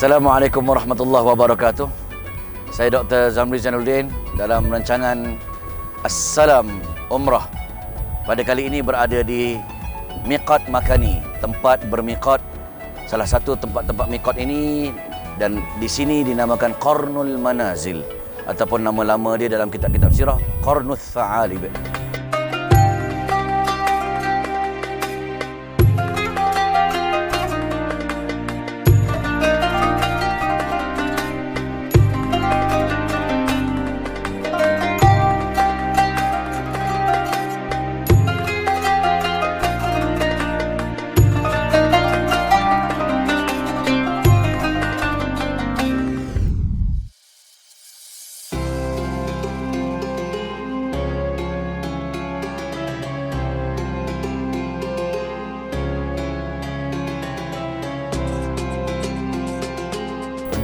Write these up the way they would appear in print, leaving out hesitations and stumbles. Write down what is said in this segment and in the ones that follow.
Assalamualaikum warahmatullahi wabarakatuh. Saya Dr. Zamri Zainuddin dalam rancangan Assalam Umrah. Pada kali ini berada di Miqat Makani, tempat bermiqat. Salah satu tempat-tempat miqat ini dan di sini dinamakan Qarnul Manazil ataupun nama lama dia dalam kitab-kitab sirah Qarnul Tha'alib.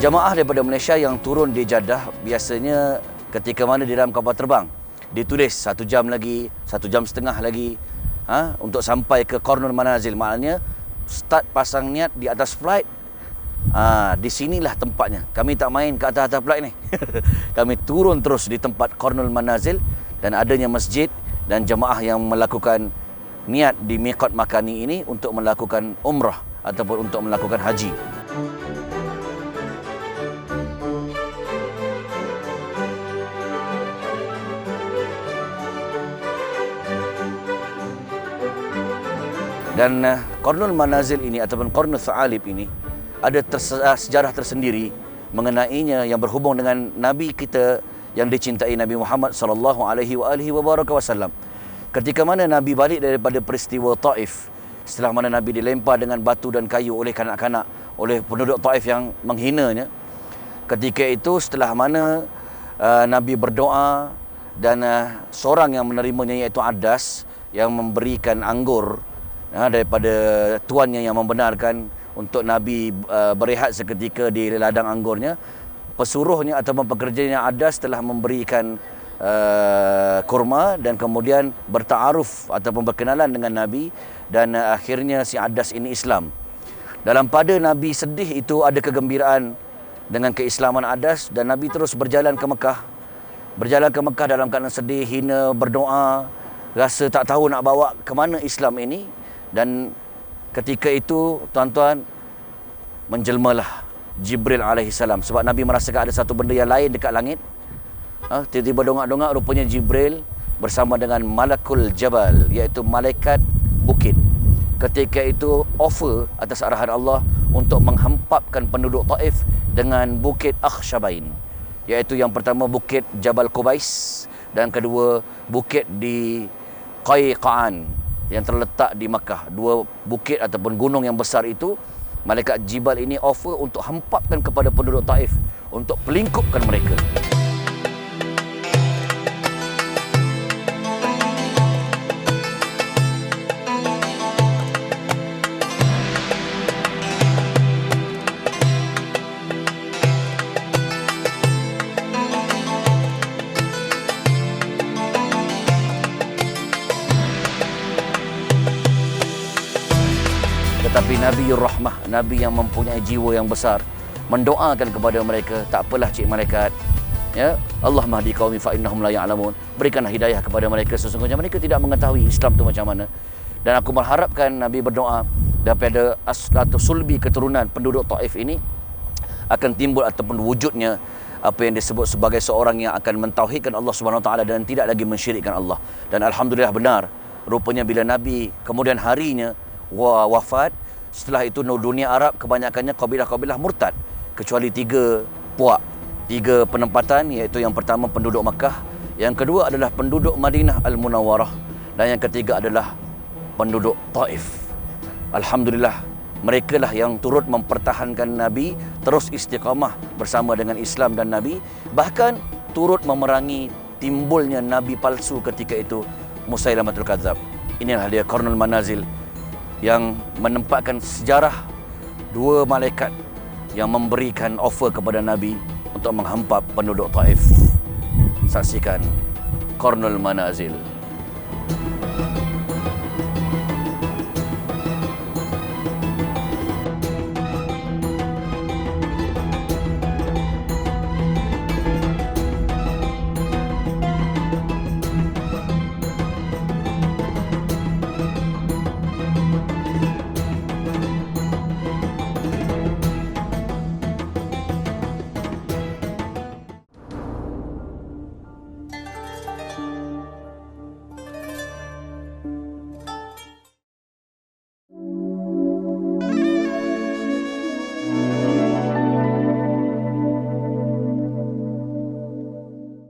Jemaah daripada Malaysia yang turun di Jeddah biasanya ketika mana di dalam kapal terbang ditulis 1 jam lagi, 1 jam setengah lagi untuk sampai ke Qarnul Manazil. Maknanya start pasang niat di atas flight. Di sinilah tempatnya. Kami tak main ke atas-atas flight ni. Kami turun terus di tempat Qarnul Manazil dan adanya masjid dan jemaah yang melakukan niat di Miqat Makani ini untuk melakukan umrah ataupun untuk melakukan haji. Dan Qarnul Manazil ini ataupun Qarnul Tha'alib ini ada sejarah tersendiri mengenainya yang berhubung dengan Nabi kita yang dicintai Nabi Muhammad sallallahu alaihi wasallam. Ketika mana Nabi balik daripada peristiwa Taif, setelah mana Nabi dilempar dengan batu dan kayu oleh kanak-kanak, oleh penduduk Taif yang menghinanya. Ketika itu setelah mana Nabi berdoa dan seorang yang menerimanya iaitu Adas yang memberikan anggur daripada tuannya yang membenarkan untuk Nabi berehat seketika di ladang anggurnya. Pesuruhnya atau pekerjanya Adas telah memberikan kurma dan kemudian bertaaruf ataupun berkenalan dengan Nabi dan akhirnya si Adas ini Islam. Dalam pada Nabi sedih itu ada kegembiraan dengan keislaman Adas dan Nabi terus berjalan ke Mekah. Berjalan ke Mekah dalam keadaan sedih, hina, berdoa, rasa tak tahu nak bawa ke mana Islam ini. Dan ketika itu tuan-tuan menjelmalah Jibril alaihissalam sebab Nabi merasakan ada satu benda yang lain dekat langit. Tiba-tiba dongak-dongak rupanya Jibril bersama dengan Malakul Jabal iaitu malaikat bukit. Ketika itu offer atas arahan Allah untuk menghempapkan penduduk Taif dengan bukit Akhshabain, iaitu yang pertama bukit Jabal Qubais dan kedua bukit di Qaiqaan yang terletak di Makkah. Dua bukit ataupun gunung yang besar itu, malaikat Jibal ini offer untuk hempapkan kepada penduduk Taif untuk pelingkupkan mereka. Tetapi Nabiur Rahmah, Nabi yang mempunyai jiwa yang besar, mendoakan kepada mereka, tak apalah cik malaikat, ya, Allah mahdi qaumi fa innahum la ya'lamun. Berikanlah hidayah kepada mereka, sesungguhnya mereka tidak mengetahui Islam itu macam mana. Dan aku mengharapkan Nabi berdoa daripada aslatu sulbi keturunan penduduk Taif ini akan timbul ataupun wujudnya apa yang disebut sebagai seorang yang akan mentauhidkan Allah Subhanahu Wa Taala dan tidak lagi mensyirikkan Allah. Dan alhamdulillah benar, rupanya bila Nabi kemudian harinya wafat, setelah itu dunia Arab kebanyakannya kabilah-kabilah murtad kecuali 3 puak, 3 penempatan, iaitu yang pertama penduduk Makkah, yang kedua adalah penduduk Madinah Al-Munawwarah dan yang ketiga adalah penduduk Taif. Alhamdulillah mereka lah yang turut mempertahankan Nabi terus istiqamah bersama dengan Islam dan Nabi, bahkan turut memerangi timbulnya Nabi palsu ketika itu, Musailamatul Kadzab. Inilah dia Qarnul Manazil yang menempatkan sejarah 2 malaikat yang memberikan offer kepada Nabi untuk menghempap penduduk Taif. Saksikan Qarnul Manazil.